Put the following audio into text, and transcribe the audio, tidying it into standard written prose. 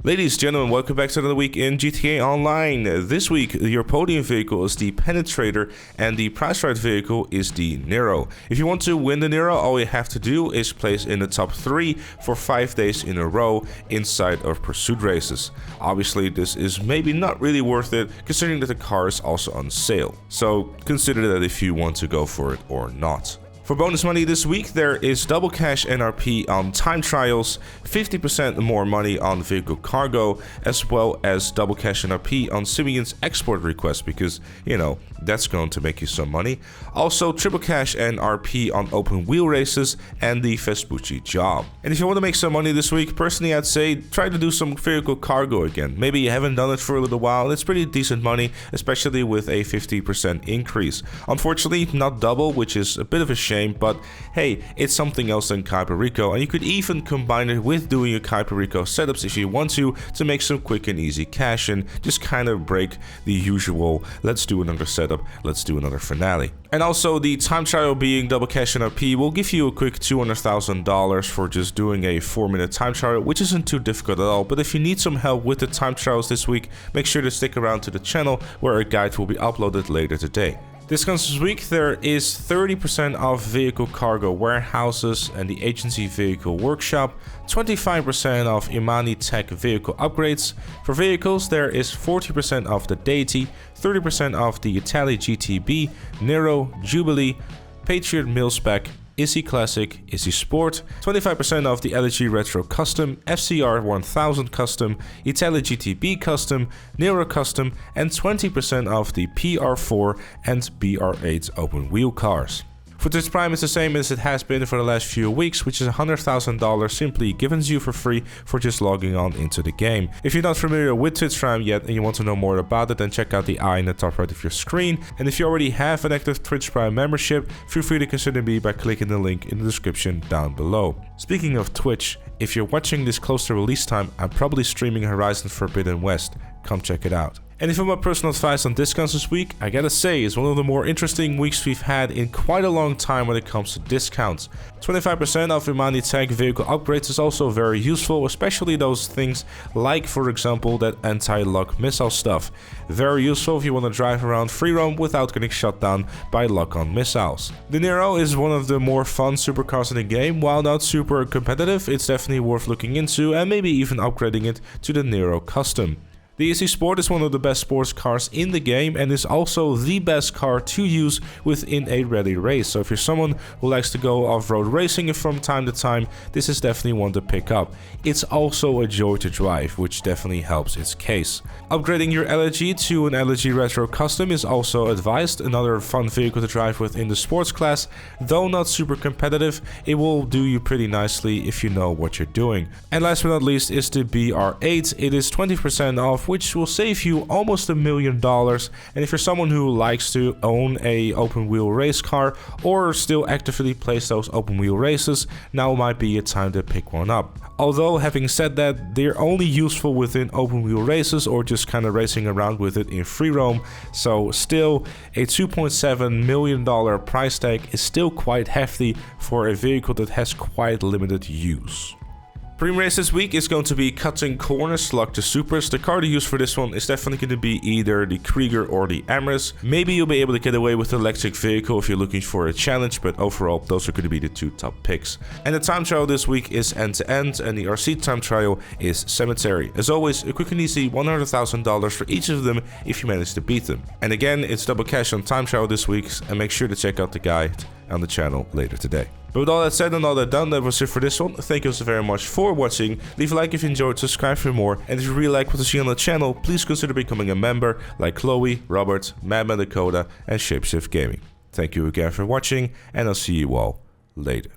Ladies and gentlemen, welcome back to another week in GTA Online. This week, your podium vehicle is the Penetrator and the prize right vehicle is the Nero. If you want to win the Nero, all you have to do is place in the top 3 for 5 days in a row inside of pursuit races. Obviously, this is maybe not really worth it, considering that the car is also on sale. So consider that if you want to go for it or not. For bonus money this week, there is double cash NRP on time trials, 50% more money on vehicle cargo, as well as double cash NRP on Simeon's export request, because, you know, that's going to make you some money. Also, triple cash NRP on open wheel races and the Vespucci job. And if you want to make some money this week, personally I'd say try to do some vehicle cargo again. Maybe you haven't done it for a little while. It's pretty decent money, especially with a 50% increase. Unfortunately, not double, which is a bit of a shame. But hey, it's something else than Kuiper Rico, and you could even combine it with doing your Kuiper Rico setups if you want to make some quick and easy cash and just kind of break the usual let's do another setup, let's do another finale. And also, the time trial being double cash NRP will give you a quick $200,000 for just doing a 4-minute time trial, which isn't too difficult at all. But if you need some help with the time trials this week, make sure to stick around to the channel where a guide will be uploaded later today. Discounts this week, there is 30% off vehicle cargo warehouses and the agency vehicle workshop, 25% off Imani Tech vehicle upgrades. For vehicles, there is 40% off the Deity, 30% off the Elegy GTB, Nero, Jubilee, Patriot Mil-Spec, Issi Classic, Issi Sport, 25% off the Elegy Retro Custom, FCR 1000 Custom, Elegy GTB Custom, Nero Custom, and 20% off the PR4 and BR8 open wheel cars. For Twitch Prime, it's the same as it has been for the last few weeks, which is $100,000 simply given to you for free for just logging on into the game. If you're not familiar with Twitch Prime yet and you want to know more about it, then check out the eye in the top right of your screen. And if you already have an active Twitch Prime membership, feel free to consider me by clicking the link in the description down below. Speaking of Twitch, if you're watching this close to release time, I'm probably streaming Horizon Forbidden West. Come check it out. And if you want my personal advice on discounts this week, I gotta say it's one of the more interesting weeks we've had in quite a long time when it comes to discounts. 25% off Imani Tech vehicle upgrades is also very useful, especially those things like, for example, that anti-lock missile stuff. Very useful if you want to drive around free roam without getting shot down by lock-on missiles. The Nero is one of the more fun supercars in the game. While not super competitive, it's definitely worth looking into and maybe even upgrading it to the Nero Custom. The Issi Sport is one of the best sports cars in the game and is also the best car to use within a rally race. So if you're someone who likes to go off-road racing from time to time, this is definitely one to pick up. It's also a joy to drive, which definitely helps its case. Upgrading your Elegy to an Elegy Retro Custom is also advised, another fun vehicle to drive with in the sports class. Though not super competitive, it will do you pretty nicely if you know what you're doing. And last but not least is the BR8. It is 20% off, which will save you almost $1 million. And if you're someone who likes to own a open wheel race car or still actively plays those open wheel races, now might be a time to pick one up. Although having said that, they're only useful within open wheel races or just kind of racing around with it in free roam, so still a $2.7 million price tag is still quite hefty for a vehicle that has quite limited use. Prem race this week is going to be cutting corners, luck to supers. The car to use for this one is definitely going to be either the Krieger or the Amorous. Maybe you'll be able to get away with the electric vehicle if you're looking for a challenge, but overall those are going to be the 2 top picks. And the time trial this week is end-to-end and the RC time trial is Cemetery. As always, a quick and easy $100,000 for each of them if you manage to beat them. And again, it's double cash on time trial this week, and make sure to check out the guide on the channel later today. But with all that said and all that done, that was it for this one. Thank you so very much for watching. Leave a like if you enjoyed, subscribe for more, and if you really like what you see on the channel, please consider becoming a member like Chloe, Robert, Madman Dakota, and Shapeshift Gaming. Thank you again for watching, and I'll see you all later.